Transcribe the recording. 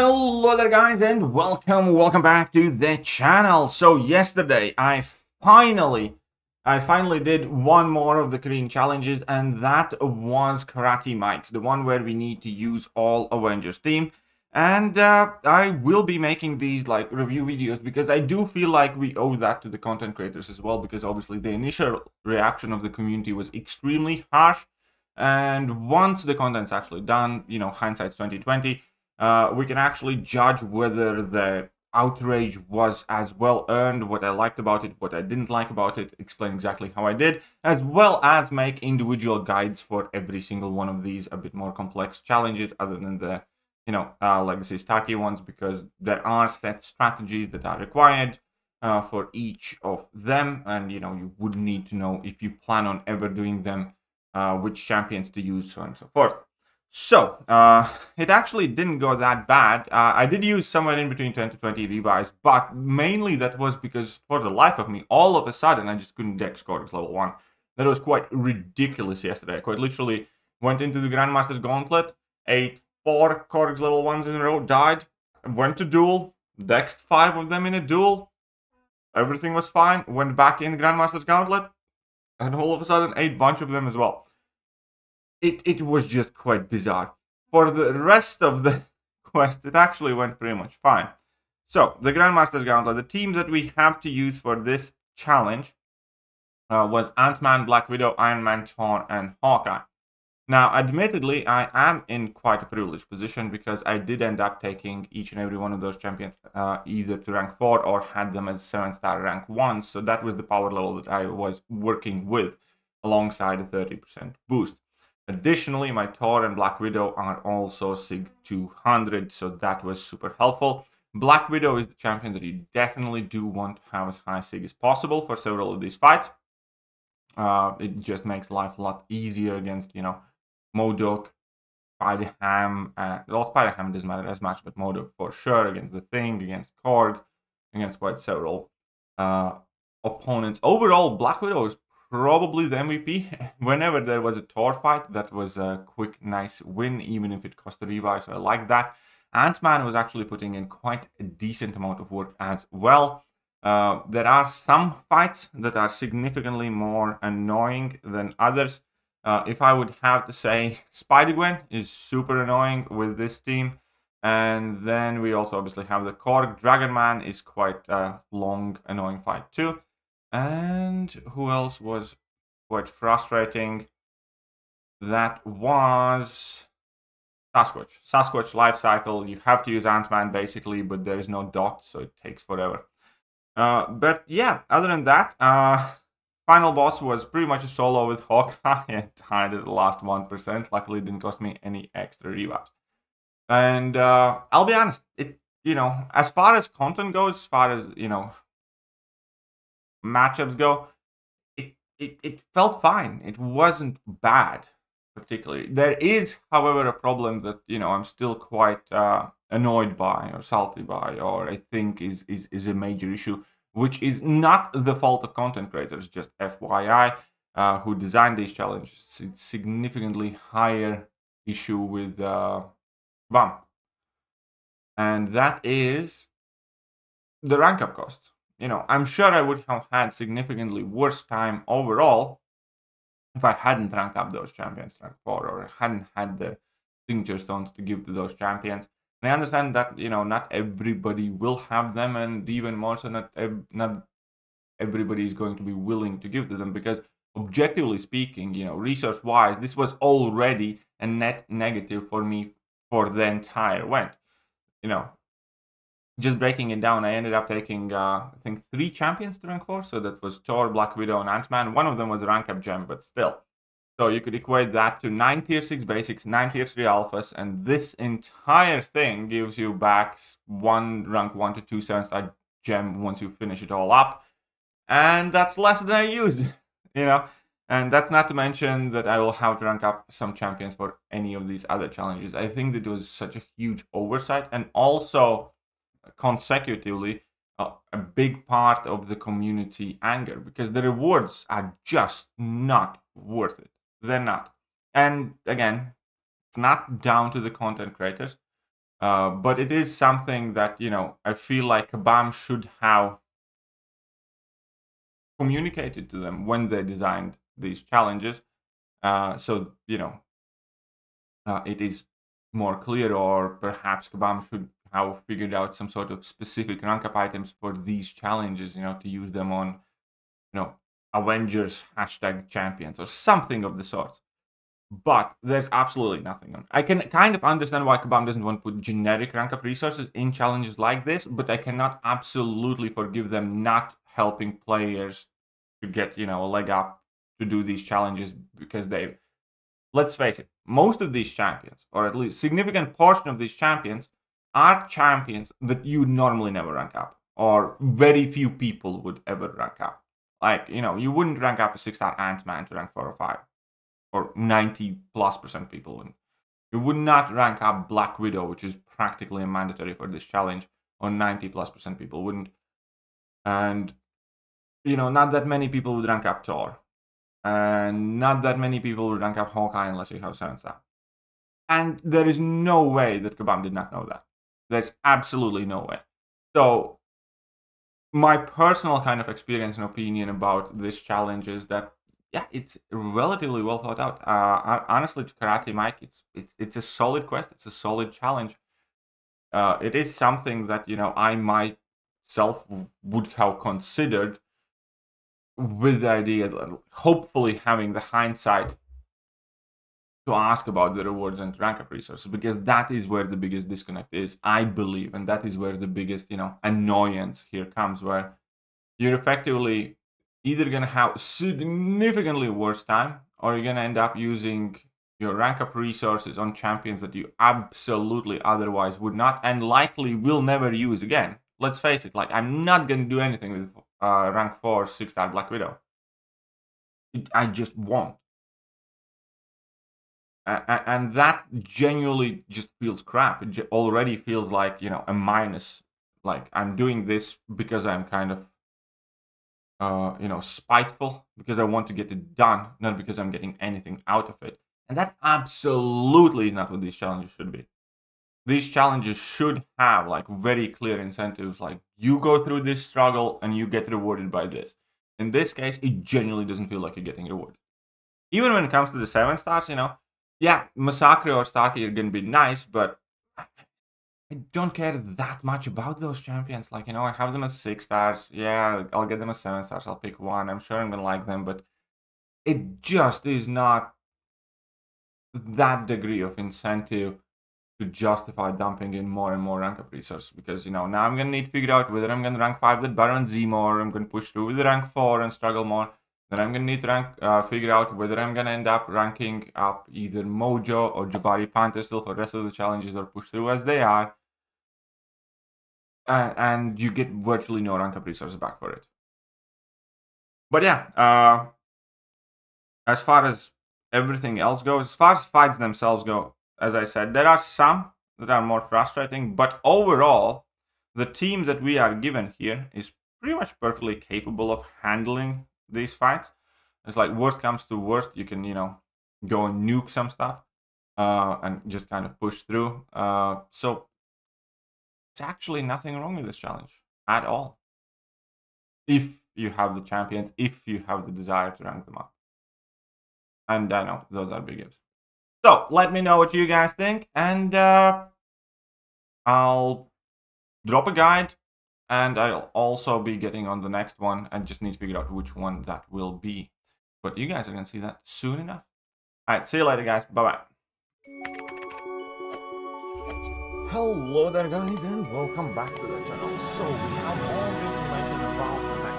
Hello there guys and welcome back to the channel. So yesterday I finally did one more of the Korean challenges, and that was KarateMikes, the one where we need to use all Avengers team. And I will be making these like review videos because I do feel like we owe that to the content creators as well, because obviously the initial reaction of the community was extremely harsh, and once the content's actually done, you know, hindsight's 2020. We can actually judge whether the outrage was as well earned, what I liked about it, what I didn't like about it, explain exactly how I did, as well as make individual guides for every single one of these a bit more complex challenges other than the, you know, legacy Starkey ones, because there are set strategies that are required for each of them, and, you know, you would need to know if you plan on ever doing them, which champions to use, so on and so forth. So, it actually didn't go that bad. I did use somewhere in between 10 to 20 rebuys, but mainly that was because, for the life of me, all of a sudden, I just couldn't deck Korg's level 1. That was quite ridiculous yesterday. I quite literally went into the Grandmaster's Gauntlet, ate 4 Korg's level 1s in a row, died, went to duel, dexed 5 of them in a duel, everything was fine, went back in Grandmaster's Gauntlet, and all of a sudden, ate a bunch of them as well. It was just quite bizarre. For the rest of the quest, it actually went pretty much fine. So, the Grandmaster's Gauntlet, the team that we have to use for this challenge was Ant-Man, Black Widow, Iron Man, Thor, and Hawkeye. Now, admittedly, I am in quite a privileged position because I did end up taking each and every one of those champions either to rank 4 or had them as 7-star rank 1. So that was the power level that I was working with alongside a 30% boost. Additionally, my Thor and Black Widow are also SIG 200, so that was super helpful. Black Widow is the champion that you definitely do want to have as high SIG as possible for several of these fights. It just makes life a lot easier against, you know, Modok, Spider-Ham. Well, Spider-Ham doesn't matter as much, but Modok for sure, against the Thing, against Korg, against quite several opponents. Overall, Black Widow is probably the MVP. Whenever there was a Thor fight, that was a quick, nice win, even if it cost a revive, so I like that. Ant-Man was actually putting in quite a decent amount of work as well. There are some fights that are significantly more annoying than others. If I would have to say, Spider-Gwen is super annoying with this team. And then we also obviously have the Korg. Dragon Man is quite a long, annoying fight too. And who else was quite frustrating? That was Sasquatch. Sasquatch life cycle. You have to use Ant-Man basically, but there is no dot, so it takes forever. But yeah, other than that, final boss was pretty much a solo with Hawkeye and died at the last 1%. Luckily, it didn't cost me any extra revives. And I'll be honest, you know, as far as content goes, as far as, you know, matchups go, it felt fine. It wasn't bad particularly. There is, however, a problem that, you know, I'm still quite annoyed by or salty by, or I think is a major issue, which is not the fault of content creators, just FYI, who designed these challenges. It's significantly higher issue with Kabam, and that is the rank up cost. You know, I'm sure I would have had significantly worse time overall if I hadn't ranked up those champions to rank 4, or hadn't had the signature stones to give to those champions. And I understand that, you know, not everybody will have them, and even more so, not everybody is going to be willing to give to them, because objectively speaking, you know, resource-wise, this was already a net negative for me for the entire event. You know, just breaking it down, I ended up taking, I think, 3 champions to rank 4. So that was Thor, Black Widow, and Ant-Man. One of them was a rank up gem, but still. So you could equate that to 9 tier 6 basics, 9 tier 3 alphas, and this entire thing gives you back 1 rank 1 to 2 7-star gem once you finish it all up. And that's less than I used, you know. And that's not to mention that I will have to rank up some champions for any of these other challenges. I think that it was such a huge oversight, and also consecutively a big part of the community anger, because the rewards are just not worth it. They're not. And again, it's not down to the content creators. But it is something that, you know, I feel like Kabam should have communicated to them when they designed these challenges. So, you know, it is more clear, or perhaps Kabam should have figured out some sort of specific rank up items for these challenges, you know, to use them on, you know, Avengers #champions or something of the sort. But there's absolutely nothing on. I can kind of understand why Kabam doesn't want to put generic rank up resources in challenges like this, but I cannot absolutely forgive them not helping players to get, you know, a leg up to do these challenges, because they, let's face it, most of these champions, or at least significant portion of these champions, are champions that you normally never rank up, or very few people would ever rank up. Like, you know, you wouldn't rank up a 6-star Ant-Man to rank 4 or 5. Or 90+% people wouldn't. You would not rank up Black Widow, which is practically mandatory for this challenge, or 90+% people wouldn't. And, you know, not that many people would rank up Thor. And not that many people would rank up Hawkeye unless you have 7-star. And there is no way that Kabam did not know that. There's absolutely no way. So, my personal kind of experience and opinion about this challenge is that, yeah, it's relatively well thought out. Honestly, to KarateMikes, it's a solid quest. It's a solid challenge. It is something that, you know, I myself would have considered, with the idea that hopefully having the hindsight to ask about the rewards and rank up resources, because that is where the biggest disconnect is, I believe, and that is where the biggest, you know, annoyance here comes, where you're effectively either going to have significantly worse time, or you're going to end up using your rank up resources on champions that you absolutely otherwise would not, and likely will never use again. Let's face it, like, I'm not going to do anything with rank 4 6-star Black Widow. I just won't. And that genuinely just feels crap. It already feels like, you know, a minus. Like, I'm doing this because I'm kind of, you know, spiteful, because I want to get it done, not because I'm getting anything out of it. And that absolutely is not what these challenges should be. These challenges should have, like, very clear incentives, like, you go through this struggle and you get rewarded by this. In this case, it genuinely doesn't feel like you're getting rewarded. Even when it comes to the 7-stars, you know, yeah, Massacre or Starkey are going to be nice, but I don't care that much about those champions. Like, you know, I have them as 6-stars. Yeah, I'll get them as 7-stars. I'll pick one. I'm sure I'm going to like them, but it just is not that degree of incentive to justify dumping in more and more rank up resources, because, you know, now I'm going to need to figure out whether I'm going to rank 5 with Baron Z more, I'm going to push through with rank 4 and struggle more. Then I'm going to need to figure out whether I'm going to end up ranking up either Mojo or Jabari Panther still for the rest of the challenges, or push through as they are. And you get virtually no rank up resources back for it. But yeah, as far as everything else goes, as far as fights themselves go, as I said, there are some that are more frustrating, but overall, the team that we are given here is pretty much perfectly capable of handling these fights. It's like, worst comes to worst, you can, you know, go and nuke some stuff and just kind of push through. So it's actually nothing wrong with this challenge at all, if you have the champions, if you have the desire to rank them up. And I know those are big ifs. So let me know what you guys think, and I'll drop a guide, and I'll also be getting on the next one. I just need to figure out which one that will be. But you guys are going to see that soon enough. All right, see you later, guys. Bye-bye. Hello there, guys, and welcome back to the channel. So we have all the information about the next